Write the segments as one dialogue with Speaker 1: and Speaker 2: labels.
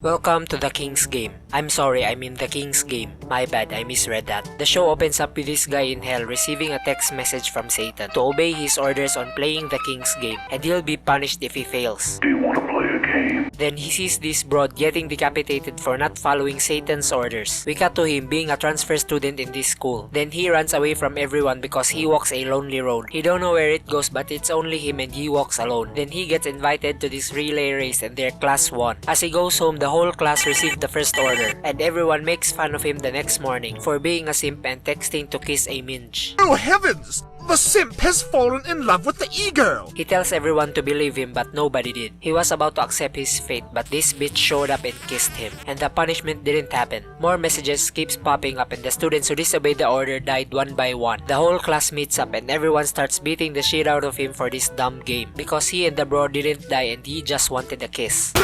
Speaker 1: Welcome to the King's Game. I'm sorry, I mean the King's Game. My bad, I misread that. The show opens up with this guy in hell receiving a text message from Satan to obey his orders on playing the King's Game, and he'll be punished if he fails.
Speaker 2: Do you want to play a game?
Speaker 1: Then he sees this broad getting decapitated for not following Satan's orders. We cut to him being a transfer student in this school. Then he runs away from everyone because he walks a lonely road. He don't know where it goes, but it's only him and he walks alone. Then he gets invited to this relay race and their class won. As he goes home, the whole class received the first order, and everyone makes fun of him the next morning for being a simp and texting to kiss a minge.
Speaker 3: Oh heavens! The simp has fallen in love with the e-girl!
Speaker 1: He tells everyone to believe him, but nobody did. He was about to accept his fate, but this bitch showed up and kissed him, and the punishment didn't happen. More messages keeps popping up, and the students who disobeyed the order died one by one. The whole class meets up and everyone starts beating the shit out of him for this dumb game, because he and the bro didn't die and he just wanted a kiss.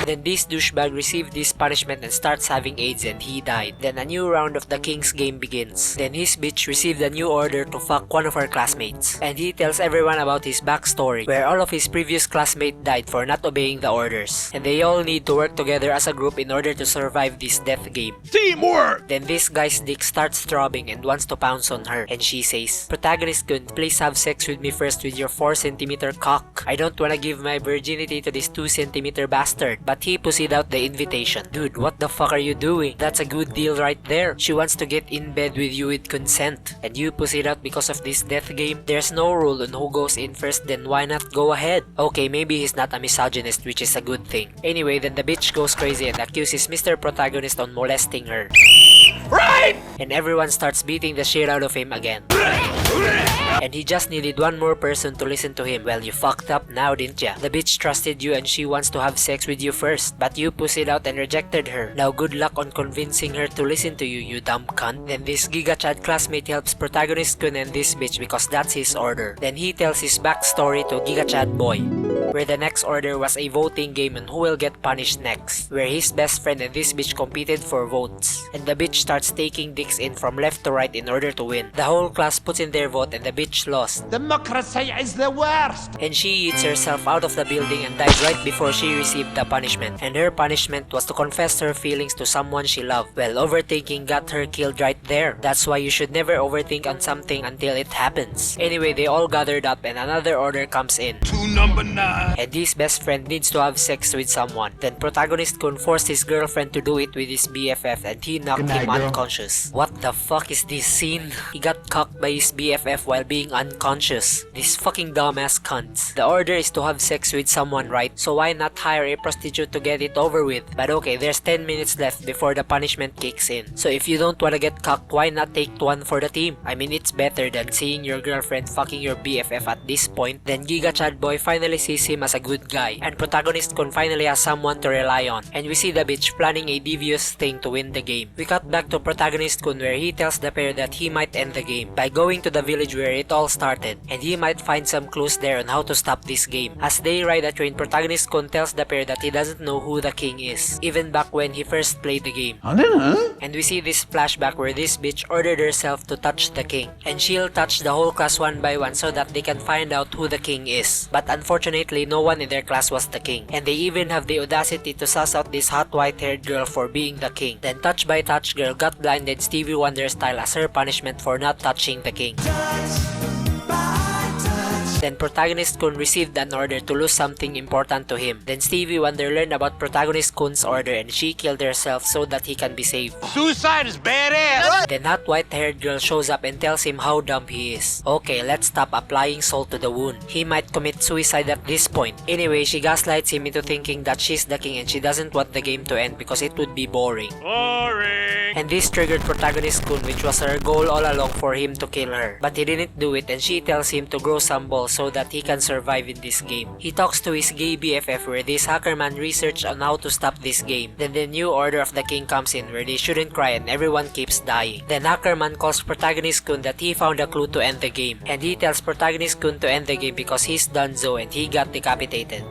Speaker 1: Then this douchebag received this punishment and starts having AIDS and he died. Then a new round of the King's Game begins. Then his bitch received a new order to fuck one of her classmates, and he tells everyone about his backstory, where all of his previous classmates died for not obeying the orders, and they all need to work together as a group in order to survive this death game.
Speaker 3: Teamwork!
Speaker 1: Then this guy's dick starts throbbing and wants to pounce on her, and she says, "Protagonist kun, please have sex with me first with your 4cm cock. I don't wanna give my virginity to this 2cm bastard." But he pussied out the invitation. Dude, what the fuck are you doing? That's a good deal right there. She wants to get in bed with you with consent, and you pussied out because of this death game? There's no rule on who goes in first, then why not go ahead? Okay, maybe he's not a misogynist, which is a good thing. Anyway, then the bitch goes crazy and accuses Mr. Protagonist on molesting her.
Speaker 3: Right!
Speaker 1: And everyone starts beating the shit out of him again. And he just needed one more person to listen to him. Well, you fucked up now, didn't ya? The bitch trusted you and she wants to have sex with you first, but you pussied out and rejected her. Now good luck on convincing her to listen to you, you dumb cunt. Then this Giga Chad classmate helps Protagonist kun and this bitch because that's his order. Then he tells his backstory to Giga Chad boy, where the next order was a voting game on who will get punished next, where his best friend and this bitch competed for votes, and the bitch starts taking dicks in from left to right in order to win. The whole class puts in their vote and the bitch lost.
Speaker 3: Democracy is the worst!
Speaker 1: And she eats herself out of the building and died right before she received the punishment. And her punishment was to confess her feelings to someone she loved. Well, overthinking got her killed right there. That's why you should never overthink on something until it happens. Anyway, they all gathered up and another order comes in.
Speaker 3: To number 9!
Speaker 1: And his best friend needs to have sex with someone. Then Protagonist kun forced his girlfriend to do it with his BFF and he knocked him unconscious. What the fuck is this scene? He got cocked by his BFF while being unconscious. This fucking dumbass cunt. The order is to have sex with someone, right? So why not hire a prostitute to get it over with? But okay, there's 10 minutes left before the punishment kicks in. So if you don't wanna get cocked, why not take one for the team? I mean, it's better than seeing your girlfriend fucking your BFF at this point. Then Giga Chad boy finally sees him as a good guy, and Protagonist kun finally has someone to rely on, and we see the bitch planning a devious thing to win the game. We cut back to Protagonist kun where he tells the pair that he might end the game by going to the village where it all started, and he might find some clues there on how to stop this game. As they ride a train, Protagonist kun tells the pair that he doesn't know who the king is, even back when he first played the game. And we see this flashback where this bitch ordered herself to touch the king, and she'll touch the whole class one by one so that they can find out who the king is. But unfortunately, no one in their class was the king, and they even have the audacity to suss out this hot white-haired girl for being the king. Then Touch by Touch girl got blinded Stevie Wonder style as her punishment for not touching the king. Then Protagonist kun received an order to lose something important to him. Then Stevie Wonder learned about Protagonist kun's order and she killed herself so that he can be saved.
Speaker 3: Suicide is badass!
Speaker 1: Then hot white-haired girl shows up and tells him how dumb he is. Okay, let's stop applying salt to the wound. He might commit suicide at this point. Anyway, she gaslights him into thinking that she's the king and she doesn't want the game to end because it would be boring. And this triggered Protagonist kun, which was her goal all along for him to kill her. But he didn't do it and she tells him to grow some balls so that he can survive in this game. He talks to his gay BFF where this hacker man researched on how to stop this game. Then the new order of the king comes in where they shouldn't cry and everyone keeps dying. Then hacker man calls Protagonist kun that he found a clue to end the game, and he tells Protagonist kun to end the game because he's donezo and he got decapitated.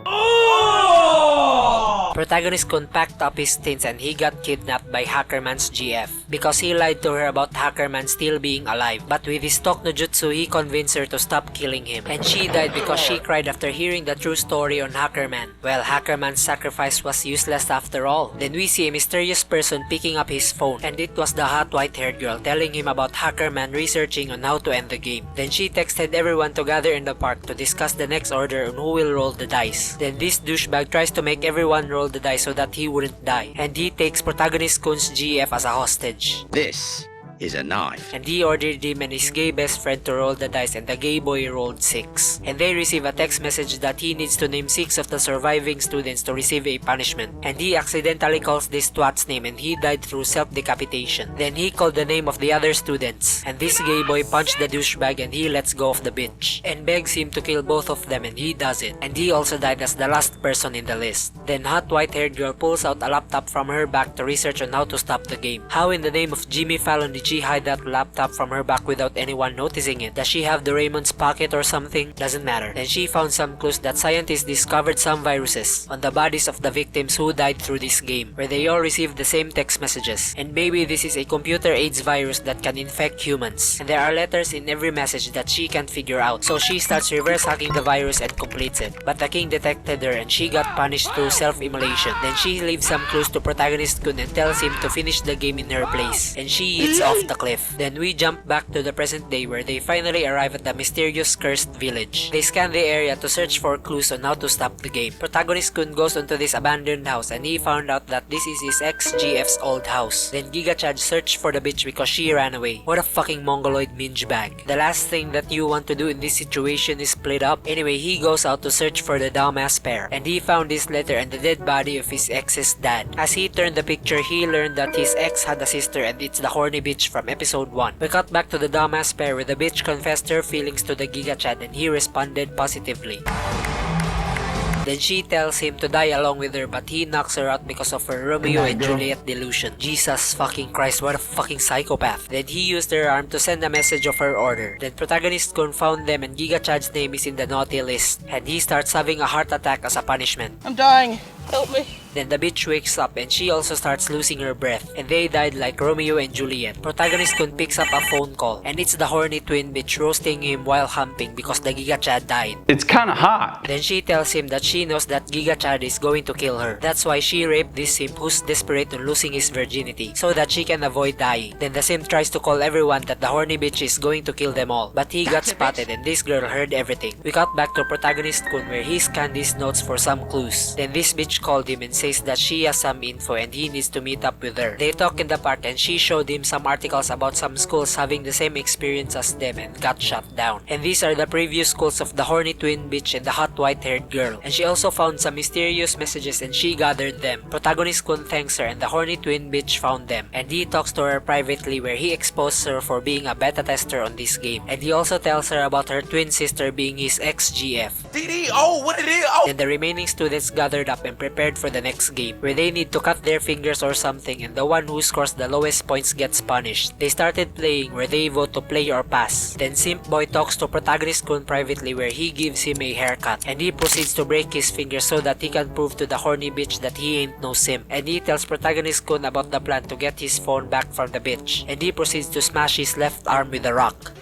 Speaker 1: Protagonist Kun packed up his things and he got kidnapped by Hackerman's GF because he lied to her about Hackerman still being alive. But with his talk no jutsu, he convinced her to stop killing him. And she died because she cried after hearing the true story on Hackerman. Well, Hackerman's sacrifice was useless after all. Then we see a mysterious person picking up his phone, and it was the hot white-haired girl telling him about Hackerman researching on how to end the game. Then she texted everyone to gather in the park to discuss the next order on who will roll the dice. Then this douchebag tries to make everyone roll the dice so that he wouldn't die, and he takes protagonist Kun's GF as a hostage.
Speaker 2: This is a knife.
Speaker 1: And he ordered him and his gay best friend to roll the dice, and the gay boy rolled 6. And they receive a text message that he needs to name 6 of the surviving students to receive a punishment. And he accidentally calls this twat's name and he died through self-decapitation. Then he called the name of the other students. And this gay boy punched the douchebag and he lets go of the bitch. And begs him to kill both of them, and he does it. And he also died as the last person in the list. Then hot white-haired girl pulls out a laptop from her back to research on how to stop the game. How in the name of Jimmy Fallon did she hide that laptop from her back without anyone noticing it? Does she have the Raymond's pocket or something? Doesn't matter. Then she found some clues that scientists discovered some viruses on the bodies of the victims who died through this game, where they all received the same text messages. And maybe this is a computer AIDS virus that can infect humans. And there are letters in every message that she can't figure out. So she starts reverse hacking the virus and completes it. But the king detected her and she got punished through self-immolation. Then she leaves some clues to protagonist Kun and tells him to finish the game in her place. And she hits off the cliff. Then we jump back to the present day where they finally arrive at the mysterious cursed village. They scan the area to search for clues on how to stop the game. Protagonist Kun goes onto this abandoned house and he found out that this is his ex-GF's old house. Then Giga Chad searched for the bitch because she ran away. What a fucking mongoloid minge bag. The last thing that you want to do in this situation is split up. Anyway, he goes out to search for the dumbass pair. And he found this letter and the dead body of his ex's dad. As he turned the picture, he learned that his ex had a sister and it's the horny bitch from episode 1. We cut back to the dumbass pair where the bitch confessed her feelings to the Giga Chad and he responded positively. Then she tells him to die along with her, but he knocks her out because of her Romeo and Juliet delusion. Jesus fucking Christ, what a fucking psychopath. Then he used her arm to send a message of her order. Then protagonist Kun found them and Giga Chad's name is in the naughty list. And he starts having a heart attack as a punishment.
Speaker 4: I'm dying. Help me.
Speaker 1: Then the bitch wakes up and she also starts losing her breath. And they died like Romeo and Juliet. Protagonist Kun picks up a phone call and it's the horny twin bitch roasting him while humping because the Giga Chad died.
Speaker 5: It's kinda hot.
Speaker 1: Then she tells him that she knows that Giga Chad is going to kill her. That's why she raped this simp who's desperate on losing his virginity so that she can avoid dying. Then the simp tries to call everyone that the horny bitch is going to kill them all. But he got spotted and this girl heard everything. We cut back to protagonist Kun where he scanned his notes for some clues. Then this bitch called him and says that she has some info and he needs to meet up with her. They talk in the park and she showed him some articles about some schools having the same experience as them and got shut down. And these are the previous schools of the horny twin bitch and the hot white-haired girl. And she also found some mysterious messages and she gathered them. Protagonist Kun thanks her and the horny twin bitch found them. And he talks to her privately where he exposed her for being a beta tester on this game. And he also tells her about her twin sister being his ex-GF.
Speaker 3: What it is?
Speaker 1: Then the remaining students gathered up and prepared for the next game where they need to cut their fingers or something and the one who scores the lowest points gets punished. They started playing where they vote to play or pass. Then Simp Boy talks to protagonist Kun privately where he gives him a haircut and he proceeds to break his fingers so that he can prove to the horny bitch that he ain't no simp. And he tells protagonist Kun about the plan to get his phone back from the bitch and he proceeds to smash his left arm with a rock.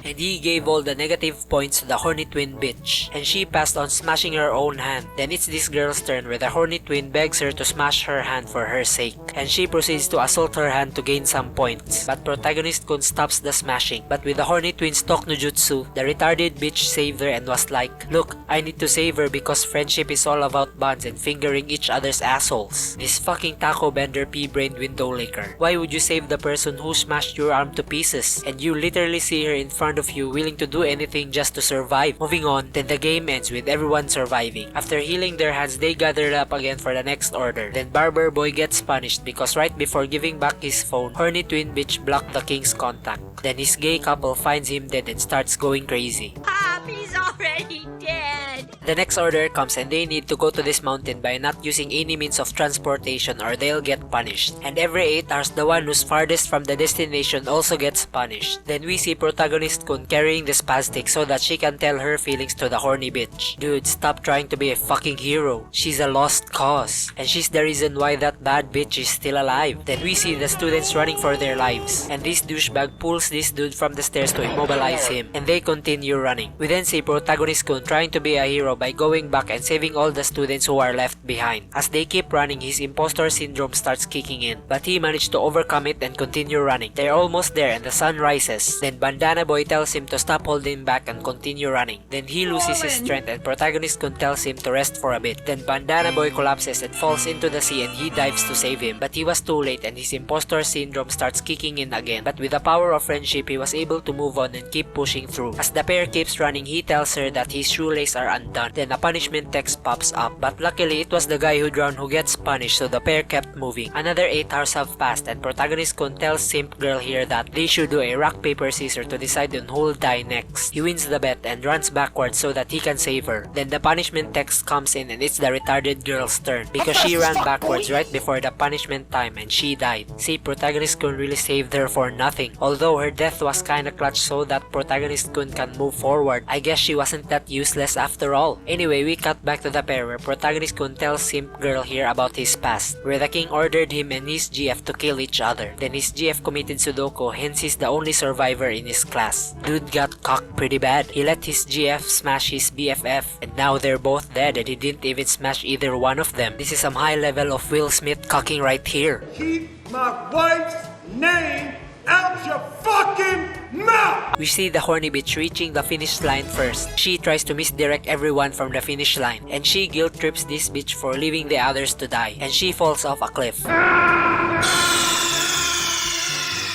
Speaker 1: And he gave all the negative points to the horny twin bitch, and she passed on smashing her own hand. Then it's this girl's turn where the horny twin begs her to smash her hand for her sake, and she proceeds to assault her hand to gain some points. But protagonist Kun stops the smashing, but with the horny twin's talk no jutsu, the retarded bitch saved her and was like, "Look, I need to save her because friendship is all about bonds and fingering each other's assholes." This fucking taco bender pea-brained window licker. Why would you save the person who smashed your arm to pieces? And you literally see her in front of you willing to do anything just to survive. Moving on, then the game ends with everyone surviving. After healing their hands, they gathered up again for the next order. Then Barber Boy gets punished because right before giving back his phone, horny twin bitch blocked the king's contact. Then his gay couple finds him dead and starts going crazy.
Speaker 6: Pop, he's already dead.
Speaker 1: The next order comes and they need to go to this mountain by not using any means of transportation or they'll get punished. And every 8 hours, the one who's farthest from the destination also gets punished. Then we see protagonist Kun carrying the spastic so that she can tell her feelings to the horny bitch. Dude, stop trying to be a fucking hero. She's a lost cause. And she's the reason why that bad bitch is still alive. Then we see the students running for their lives. And this douchebag pulls this dude from the stairs to immobilize him. And they continue running. We then see protagonist Kun trying to be a hero by going back and saving all the students who are left behind. As they keep running, his imposter syndrome starts kicking in. But he managed to overcome it and continue running. They're almost there and the sun rises. Then Bandana Boy tells him to stop holding back and continue running. Then he loses his strength and protagonist Kun tells him to rest for a bit. Then Bandana Boy collapses and falls into the sea and he dives to save him. But he was too late and his imposter syndrome starts kicking in again. But with the power of friendship, he was able to move on and keep pushing through. As the pair keeps running, he tells her that his shoelaces are undone. Then a punishment text pops up. But luckily, it was the guy who drowned who gets punished, so the pair kept moving. Another 8 hours have passed and protagonist Kun tells Simp Girl here that they should do a rock paper scissors to decide on who'll die next. He wins the bet and runs backwards so that he can save her. Then the punishment text comes in and it's the retarded girl's turn because she ran backwards right before the punishment time and she died. See, protagonist Kun really saved her for nothing. Although her death was kinda clutch so that protagonist Kun can move forward, I guess she wasn't that useless after all. Anyway, we cut back to the pair where protagonist Kun tells Simp Girl here about his past, where the king ordered him and his GF to kill each other. Then his GF committed Sudoku, hence he's the only survivor in his class. Dude got cocked pretty bad. He let his GF smash his BFF and now they're both dead and he didn't even smash either one of them. This is some high level of Will Smith cocking right here.
Speaker 4: Keep my wife's name out your fucking mouth!
Speaker 1: We see the horny bitch reaching the finish line first. She tries to misdirect everyone from the finish line and she guilt trips this bitch for leaving the others to die and she falls off a cliff.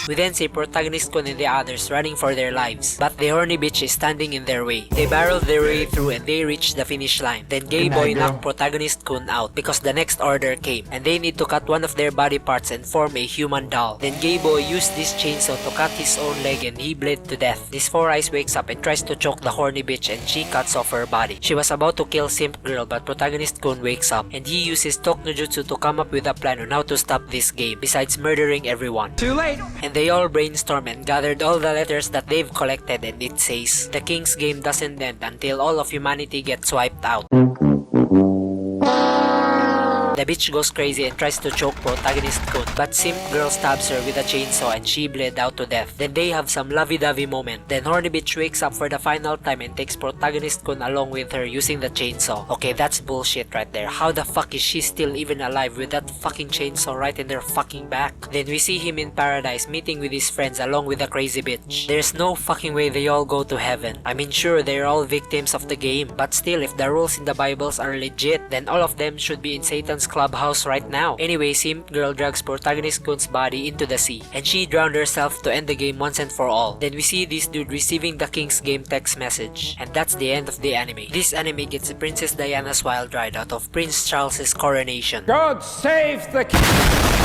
Speaker 1: We then see protagonist Kun and the others running for their lives, but the horny bitch is standing in their way. They barrel their way through and they reach the finish line. Then Gay Boy knocked protagonist Kun out because the next order came and they need to cut one of their body parts and form a human doll. Then Gay Boy used this chainsaw to cut his own leg and he bled to death. This Four Eyes wakes up and tries to choke the horny bitch and she cuts off her body. She was about to kill Simp Girl but protagonist Kun wakes up and he uses Tok no Jutsu to come up with a plan on how to stop this game besides murdering everyone.
Speaker 4: Too late!
Speaker 1: And they all brainstorm and gathered all the letters that they've collected and it says, the king's game doesn't end until all of humanity gets wiped out. The bitch goes crazy and tries to choke protagonist Kun, but Simp Girl stabs her with a chainsaw and she bled out to death. Then they have some lovey-dovey moment. Then horny bitch wakes up for the final time and takes protagonist Kun along with her using the chainsaw. Okay, that's bullshit right there. How the fuck is she still even alive with that fucking chainsaw right in their fucking back? Then we see him in paradise meeting with his friends along with the crazy bitch. There's no fucking way they all go to heaven. I mean, sure, they're all victims of the game, but still, if the rules in the Bibles are legit, then all of them should be in Satan's clubhouse right now. Anyway, Simp Girl drags protagonist Kun's body into the sea and she drowned herself to end the game once and for all. Then we see this dude receiving the king's game text message and that's the end of the anime. This anime gets Princess Diana's wild ride out of Prince Charles's coronation.
Speaker 4: God save the king!